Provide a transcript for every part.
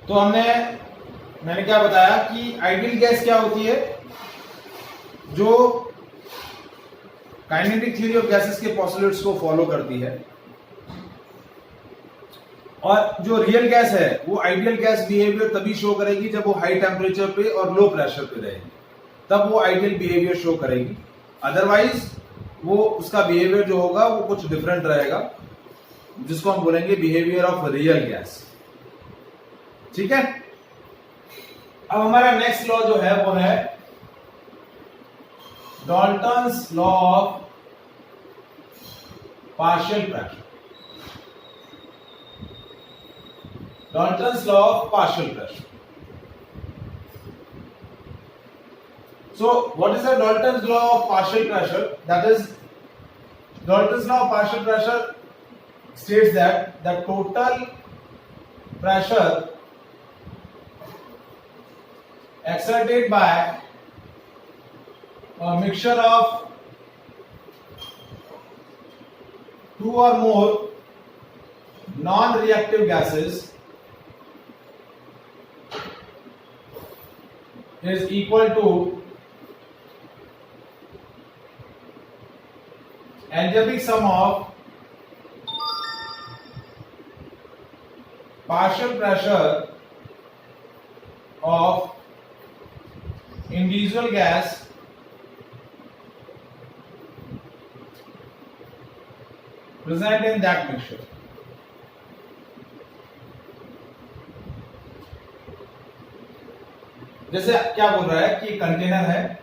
तो मैंने क्या बताया कि आइडियल गैस क्या होती है, जो काइनेटिक थ्योरी ऑफ गैसेस के पोस्टुलेट्स को फॉलो करती है, और जो रियल गैस है वो आइडियल गैस बिहेवियर तभी शो करेगी जब वो हाई टेम्परेचर पे और लो प्रेशर पे रहेगी, तब वो आइडियल बिहेवियर शो करेगी। अदरवाइज वो उसका बिहेवियर जो होगा वो कुछ डिफरेंट रहेगा, जिसको हम बोलेंगे बिहेवियर ऑफ रियल गैस। ठीक है। अब हमारा नेक्स्ट लॉ जो है वो है Dalton's law of partial pressure. Dalton's law of partial pressure. So, what is the Dalton's law of partial pressure? That is, Dalton's law of partial pressure states that the total pressure exerted by a mixture of two or more non-reactive gases is equal to algebraic sum of partial pressure of individual gas present in that mixture. जैसे क्या बोल रहा है कि container है,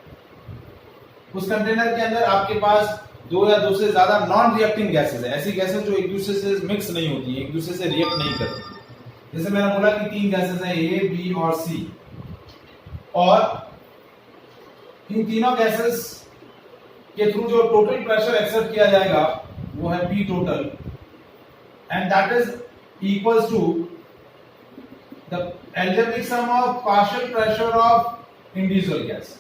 उस container के अंदर आपके पास दो या दो से ज्यादा नॉन रिएक्टिंग गैसेस है, ऐसी गैसेस जो एक दूसरे से मिक्स नहीं होती, एक दूसरे से रिएक्ट नहीं करती। जैसे मैंने बोला कि तीन गैसेस हैं, ए, बी और सी, और इन तीनों गैसेस के थ्रू जो टोटल प्रेशर एक्सर्ट किया जाएगा वो है P total, and that is equals to the algebraic sum of partial pressure of individual gas.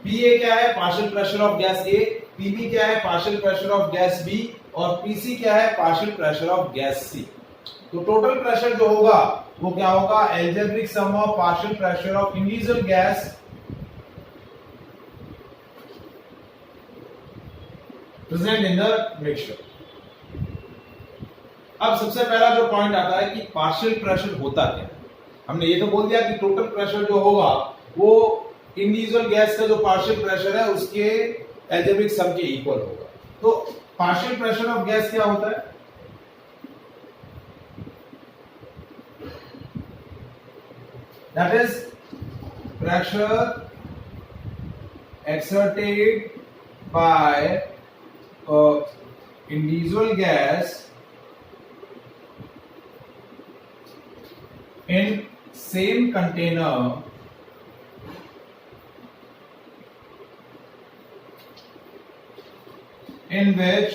PA क्या है? partial pressure of gas A, PB क्या है? partial pressure of gas B, और PC क्या है? partial pressure of gas C. तो total pressure जो होगा वो क्या होगा? algebraic sum of partial pressure of individual gas present in the mixture. अब सबसे पहला जो पॉइंट आता है कि पार्शियल प्रेशर होता क्या है। हमने ये तो बोल दिया कि टोटल प्रेशर जो होगा वो इंडिविजुअल गैस का जो पार्शियल प्रेशर है उसके एल्जेब्रिक सम के इक्वल होगा। तो पार्शियल प्रेशर ऑफ गैस क्या होता है? That is pressure exerted by individual gas in same container in which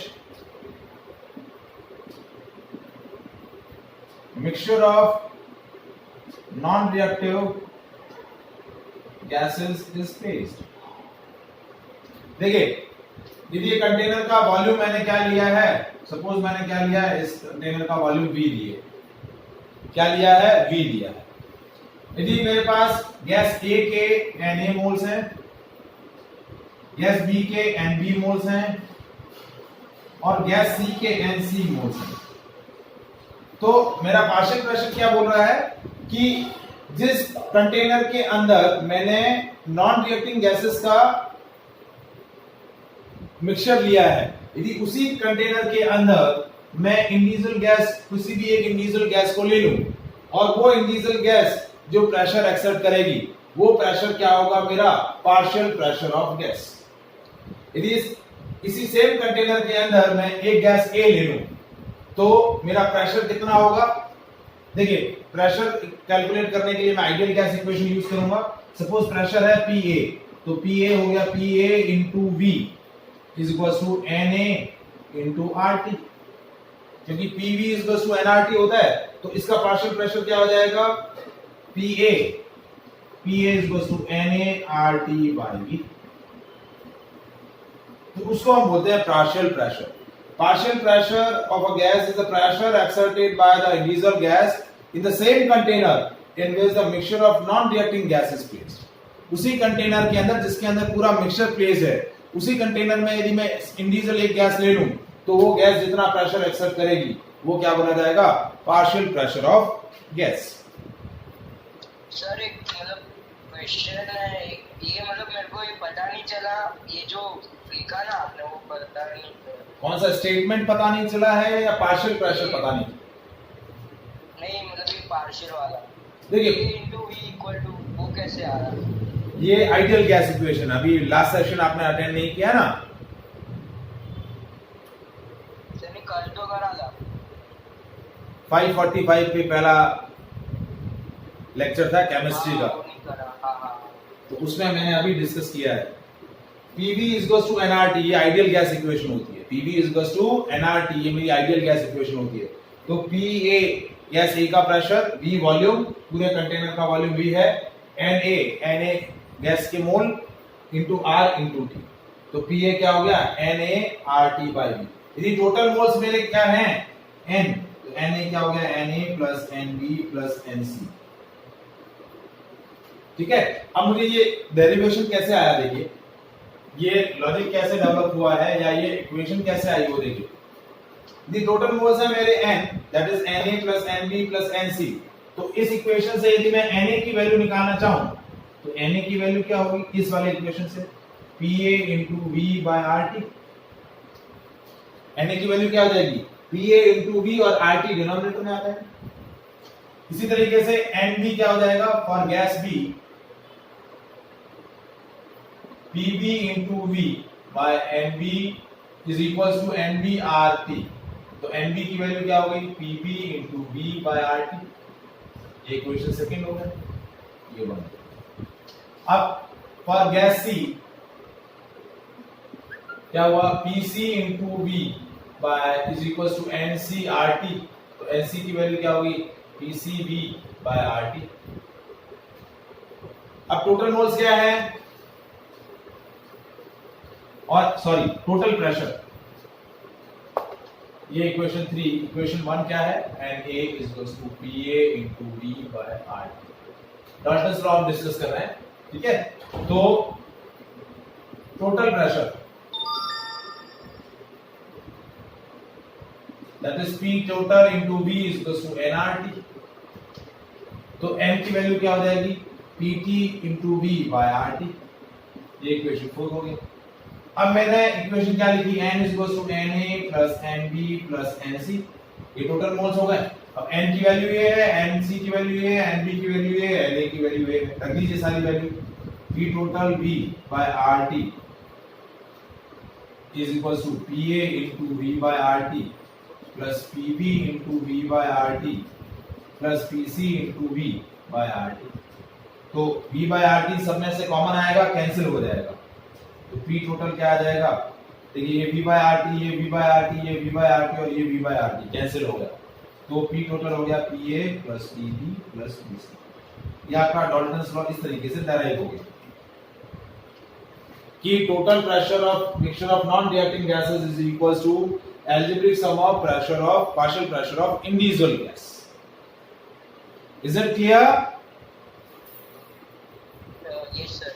mixture of non-reactive gases is placed. देखिए, यदि ये कंटेनर का वॉल्यूम मैंने क्या लिया है, सपोज मैंने क्या लिया है, इस कंटेनर का वॉल्यूम V लिए, क्या लिया है? V लिया है। यदि मेरे पास गैस A के Na मोल्स हैं, गैस B के Nb मोल्स हैं, और गैस C के Nc मोल्स हैं, तो मेरा पार्शियल प्रेशर क्या बोल रहा है कि जिस कंटेनर के अंदर मैंने नॉन रिएक्टिंग गैसेस का मिक्सचर लिया है, यदि उसी कंटेनर के अंदर मैं इंडिविजुअल गैस, किसी भी एक इंडिविजुअल गैस को ले लूं, और वो इंडिविजुअल गैस जो प्रेशर एक्सर्ट करेगी वो प्रेशर क्या होगा? मेरा पार्शियल प्रेशर ऑफ गैस। यदि इसी सेम कंटेनर के अंदर मैं एक गैस ए ले लूं तो मेरा प्रेशर कितना होगा? देखिए, प्रेशर कैलकुलेट करने के लिए मैं आइडियल गैस इक्वेशन यूज करूंगा। सपोज प्रेशर है PA, तो PA हो गया PA into V is equal to NA into RT, क्योंकि PV is equal to NRT होता है, तो इसका पार्शियल प्रेशर क्या हो जाएगा? PA is equal to NA/RT by V। तो उसको हम बोलते हैं partial pressure. Partial pressure of a gas is the pressure exerted by the individual gas in the same container in which the mixture of non-reacting gas is placed. उसी container के अंदर जिसके अंदर पूरा मिक्सचर प्लेस है, उसी container में यदि मैं इंडिविजुअल एक गैस ले लूं तो वो गैस जितना प्रेशर एक्सेप्ट करेगी वो क्या बना जाएगा, partial pressure of gas. Sir एक मतलब क्वेश्चन है ये, मतलब मेरे को ये पता नहीं चला, ये जो लिखा ना आपने वो पता नहीं चला। कौन सा स्टेटमेंट पता नहीं चला है या पार्शियल प्रेशर पता नहीं? नहीं मतलब ये पार्शियल वाला, देखिए A into V equal to वो कैसे आ रहा है? ये आइडियल गैस इक्वेशन, अभी लास्ट सेशन आपने अटेंड नहीं किया ना, सर कल तो करा था 545 पे पहला लेक्चर था केमिस्ट्री का, वो नहीं करा। हाँ तो उसमें मैंने अभी डिस्कस किया है। PV इक्वल्स टू nRT, ये आइडियल गैस इक्वेशन होती है। PV इक्वल्स टू nRT, ये मेरी आइडियल गैस इक्वेशन होती है। तो PA गैस A का प्रेशर, V वॉल्यूम, पूरे कंटेनर का वॉल्यूम V है, Na गैस के mole into R into T, तो PA क्या हो गया, NaRT बाई V। यदि टोटल मोल्स मेरे क्या हैं, N, तो Na क्या हो गया, Na plus NB plus NC। ठीक है, अब मुझे ये डेरिवेशन कैसे आया, देखिए ये लॉजिक कैसे डेवलप हुआ है या ये इक्वेशन कैसे आई वो देखिए। दी टोटल मोल्स है मेरे n, that is Na plus Nb plus Nc। तो इस इक्वेशन से यदि मैं Na की वैल्यू निकालना चाहूं तो Na की वैल्यू क्या होगी, इस वाले इक्वेशन से Pa into V by RT। Na की वैल्यू क्या हो जाएगी, Pa into V और RT डिनोमिनेटर में आता है। इसी तरीके से Nb क्या हो जाएगा, for gas B Pb into V by Nb is equals to Nb RT। तो Nb की वैल्यू क्या हो गई, Pb into V by RT। ये इक्वेशन सेकंड हो गया, ये बना। अब फॉर गैस C क्या हुआ, Pc into V by is equals to Nc RT। तो Nc की वैल्यू क्या होगी, Pcv by RT। अब टोटल मोल्स क्या है, और सॉरी टोटल प्रेशर, ये इक्वेशन 3, इक्वेशन 1 क्या है, Na is equals to Pa into V by RT। Dalton's law हम डिस्कस कर रहे हैं, ठीक है। तो total pressure that is P total into V is equals to nRT। तो n की वैल्यू क्या हो जाएगी, Pt into V by RT। ये इक्वेशन 4 हो गई। अब मैंने इक्वेशन क्या लिखी, n is equals to Na plus Nb plus Nc, ये टोटल मोल्स हो गए। अब n की वैल्यू ये है, Nc की वैल्यू ये है, Nb की वैल्यू ये है, Na की वैल्यू ये है, रख दीजिए सारी value. P total V by RT is equals to Pa into V by RT plus Pb into V by RT plus Pc into V by RT। तो V by RT सब में से कॉमन आएगा, कैंसिल हो जाएगा, तो P total क्या आ जाएगा, देखिए ये V by RT, ये V by RT, ये V by RT और ये V by RT कैंसिल हो गया, तो P टोटल हो गया Pa plus Pb plus Pc। ये आपका डाल्टन्स लॉ इस तरीके से डेराइव हो गया कि total pressure of mixture of non reacting gases is equals to algebraic sum of pressure of partial pressure of individual gas। Is it clear? Yes sir.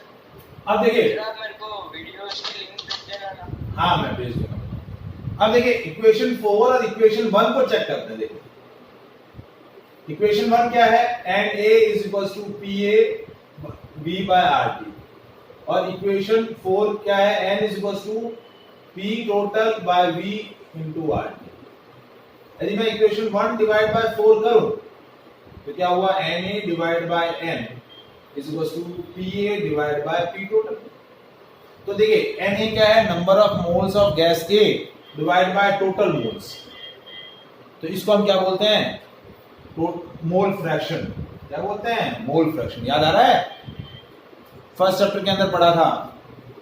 अब देखिए, मेरे को वीडियोस की लिंक भेज देना ना। हाँ मैं भेज दूंगा। अब देखिए इक्वेशन 4 और इक्वेशन 1 को चेक करते हैं। देखो इक्वेशन 1 क्या है, Na is equals to Pa V by RT, और इक्वेशन 4 क्या है, N is equals to P total by V into RT। यदि मैं इक्वेशन 1 डिवाइड बाय 4 करूं तो क्या हुआ, Na divide by N is equals to Pa divide by P total। तो देखिए Na क्या है, number of moles of gas A divide by total moles, तो इसको हम क्या बोलते हैं, मोल फ्रैक्शन। क्या बोलते हैं, मोल फ्रैक्शन। याद आ रहा है, फर्स्ट चैप्टर के अंदर पढ़ा था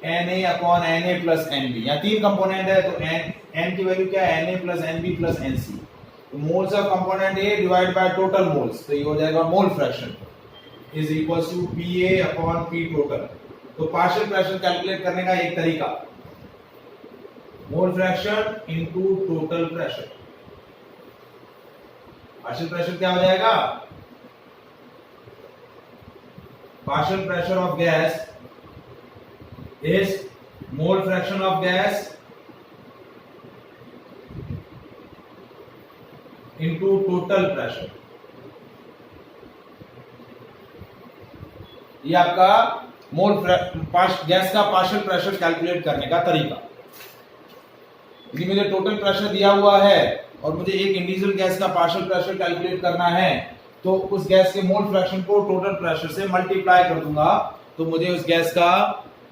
Na upon Na plus Nb। यहाँ 3 कंपोनेंट है, तो n की वैल्यू क्या है, Na plus Nb plus Nc। तो moles of component A divide by total moles, तो ये हो जाएगा mole fraction is equals to Pa upon P total. तो पार्शियल प्रेशर कैलकुलेट करने का एक तरीका, mole fraction into total pressure. Partial pressure क्या हो जाएगा? Partial pressure of gas is mole fraction of gas into total pressure. ये आपका गैस का पार्शियल प्रेशर कैलकुलेट करने का तरीका। यदि मुझे टोटल प्रेशर दिया हुआ है और मुझे एक इंडिविजुअल गैस का पार्शियल प्रेशर कैलकुलेट करना है, तो उस गैस के मोल फ्रैक्शन को टोटल प्रेशर से मल्टीप्लाई कर दूंगा, तो मुझे उस गैस का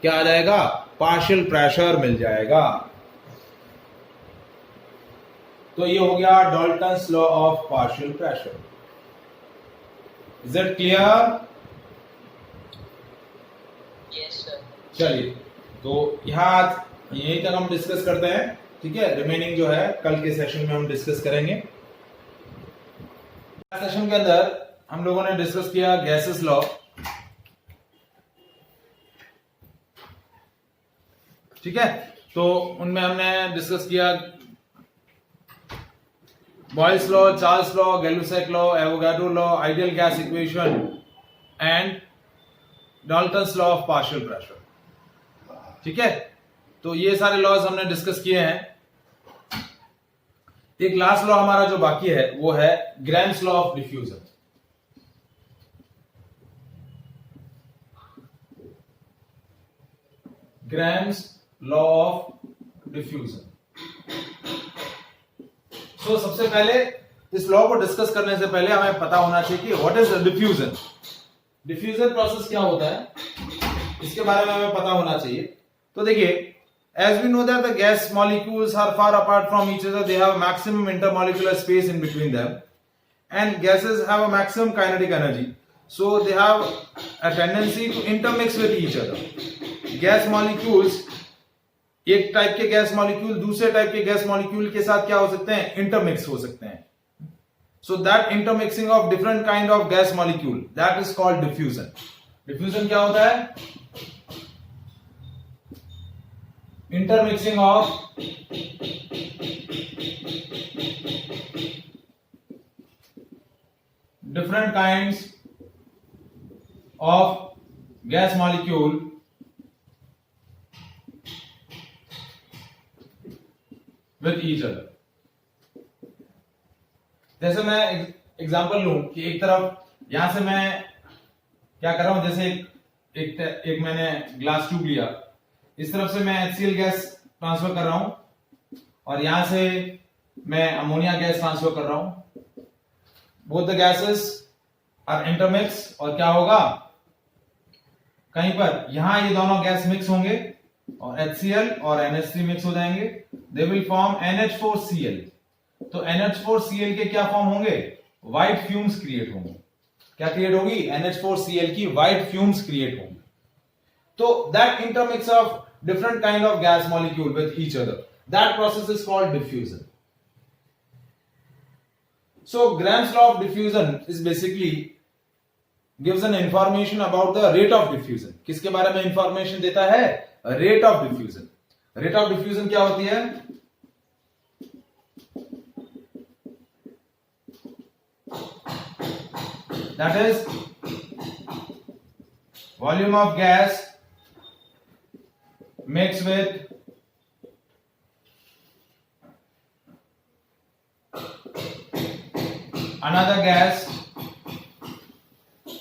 क्या आ जाएगा? पार्शियल प्रेशर मिल जाएगा। तो ये हो गया Dalton's law of partial pressure. Is it clear? Yes sir. चलिए, तो यहीं तक हम डिस्कस करते हैं, ठीक है। रिमेनिंग जो है कल के सेशन में हम डिस्कस करेंगे। सेशन के अंदर हम लोगों ने डिस्कस किया गैसेस लॉ, ठीक है। तो उनमें हमने डिस्कस किया Boyle's law, Charles law, Gay Lussac law, Avogadro law, ideal gas equation and Dalton's law of partial pressure, ठीक है। तो ये सारे लॉज हमने डिस्कस किए हैं। एक लास्ट लॉ हमारा जो बाकी है वो है Graham's law of diffusion. Graham's law of diffusion. So सबसे पहले इस लॉ को डिस्कस करने से पहले हमें पता होना चाहिए कि what is diffusion. Diffusion process क्या होता है, इसके बारे में हमें पता होना चाहिए। तो देखिए, as we know that the gas molecules are far apart from each other, they have maximum intermolecular space in between them, and gases have a maximum kinetic energy, so they have a tendency to intermix with each other. Gas molecules, एक type के gas molecule दूसरे type के gas molecule के साथ क्या हो सकते हैं? इंटरमिक्स हो सकते हैं। So that intermixing of different kind of gas molecule, that is called diffusion. Diffusion क्या होता है? Intermixing of different kinds of gas molecule with each other. जैसे मैं एग्जांपल लूं कि एक तरफ यहां से मैं क्या कर रहा हूं, जैसे एक मैंने ग्लास ट्यूब लिया, इस तरफ से मैं HCl गैस ट्रांसफर कर रहा हूं और यहां से मैं अमोनिया गैस ट्रांसफर कर रहा हूं। Both the gases are intermix और क्या होगा, कहीं पर यहां ये दोनों गैस मिक्स होंगे और HCl और NH3 मिक्स हो जाएंगे, दे विल फॉर्म NH4Cl। तो NH4Cl के क्या फॉर्म होंगे? व्हाइट फ्यूम्स क्रिएट होंगे। क्या क्रिएट होगी? NH4Cl की व्हाइट फ्यूम्स क्रिएट होंगे। तो that intermix of different kind of gas molecule with each other, that process is called diffusion. So Graham's law of diffusion is basically gives an information about the rate of diffusion. किसके बारे में information देता है? Rate of diffusion. Rate of diffusion क्या होती है? That is volume of gas mixed with another gas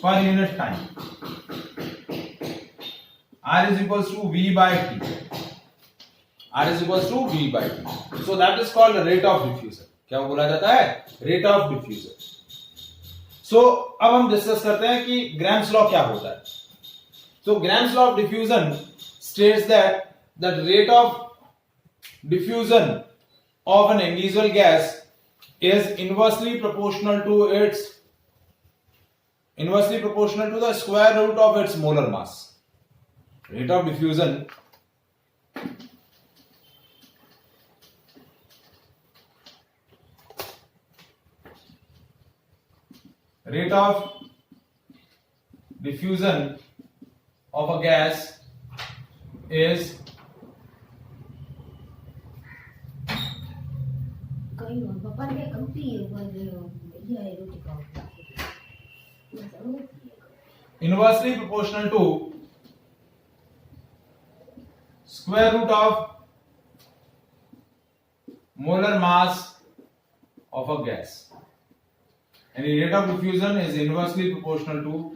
per unit time. R is equals to V by T. R is equals to V by T. So that is called the rate of diffusion. क्या बोला जाता है? Rate of diffusion. So अब हम discuss करते हैं कि grams law क्या होता है। So Graham's law of diffusion states that the rate of diffusion of an individual gas is inversely proportional to the square root of its molar mass. Rate of diffusion of a gas is inversely proportional to square root of molar mass of a gas. And the rate of diffusion is inversely proportional to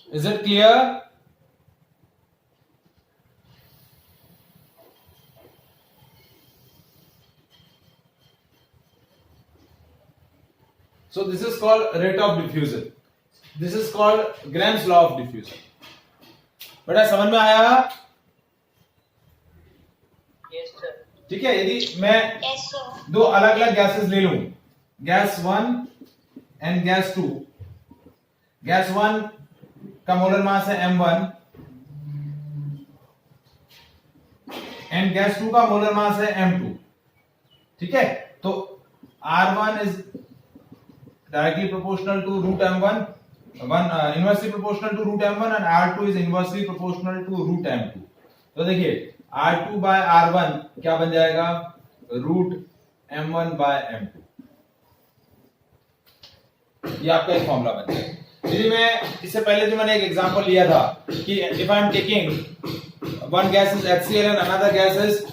Is it clear? So this is called rate of diffusion. This is called Graham's law of diffusion. बेटा समझ में आया? Yes sir. ठीक है, यदि मैं दो अलग अलग गैसेस ले लूं, गैस 1 एंड गैस 2, गैस 1 का मोलर मास है m1 एंड गैस 2 का मोलर मास है m2, ठीक है, तो R1 is directly proportional to root m1, inversely proportional to root m1 and R2 is inversely proportional to root m2. तो देखिए R2 by R1 क्या बन जाएगा, रूट m1 by m2, ये आपका एक फॉर्मूला बन जाएगा। यदि मैं इससे पहले जो मैंने एक एग्जांपल लिया था कि if I am taking one gas is HCl and another gas is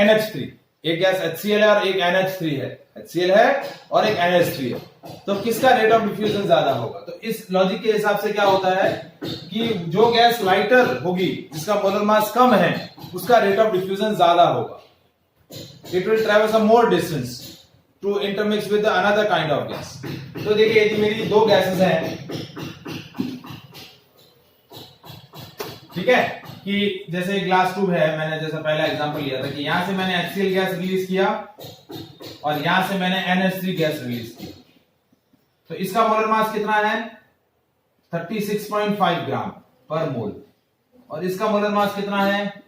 NH3, एक गैस HCl है और एक NH3 है, HCl है और एक NH3 है, तो किसका रेट ऑफ डिफ्यूजन ज्यादा होगा? तो इस लॉजिक के हिसाब से क्या होता है कि जो गैस लाइटर होगी, जिसका मोलर मास कम है, उसका रेट ऑफ डिफ्यूजन ज्यादा होगा। It will travels a more distance to intermix with another kind of gas. तो देखिए यदि मेरी दो गैसेस हैं, ठीक है, कि जैसे ग्लास ट्यूब है, मैंने जैसा पहला एग्जांपल लिया था कि यहां से मैंने HCl गैस रिलीज किया और यहां से मैंने NH3 गैस रिलीज की, तो इसका मोलर मास कितना है, 36.5 ग्राम पर मोल, और इसका मोलर मास कितना है,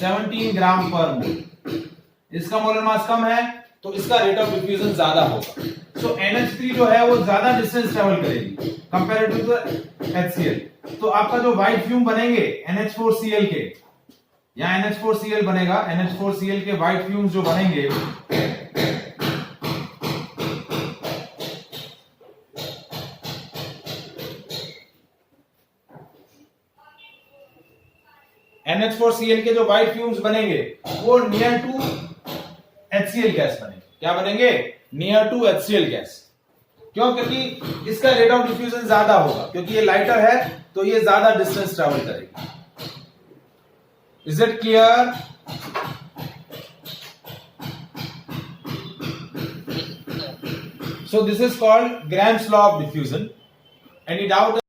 17 ग्राम पर मोल। इसका मोलर मास कम है तो इसका रेट ऑफ डिफ्यूजन ज्यादा होगा। सो NH3 जो है वो ज्यादा डिस्टेंस ट्रेवल करेगी कंपैरेटिव टू HCl। तो आपका जो व्हाइट फ्यूम बनेंगे NH4Cl के, यहां NH4Cl बनेगा, NH4Cl के व्हाइट फ्यूम्स जो बनेंगे NH4Cl के जो व्हाइट फ्यूम्स बनेंगे वो नियर टू HCl गैस बनेंगे। क्या बनेंगे? Near to HCl gas. क्यों? क्योंकि इसका रेट ऑफ डिफ्यूजन ज्यादा होगा, क्योंकि ये लाइटर है तो ये ज्यादा डिस्टेंस ट्रेवल करेगी। Is it clear? So this is called Graham's law of diffusion. Any doubt?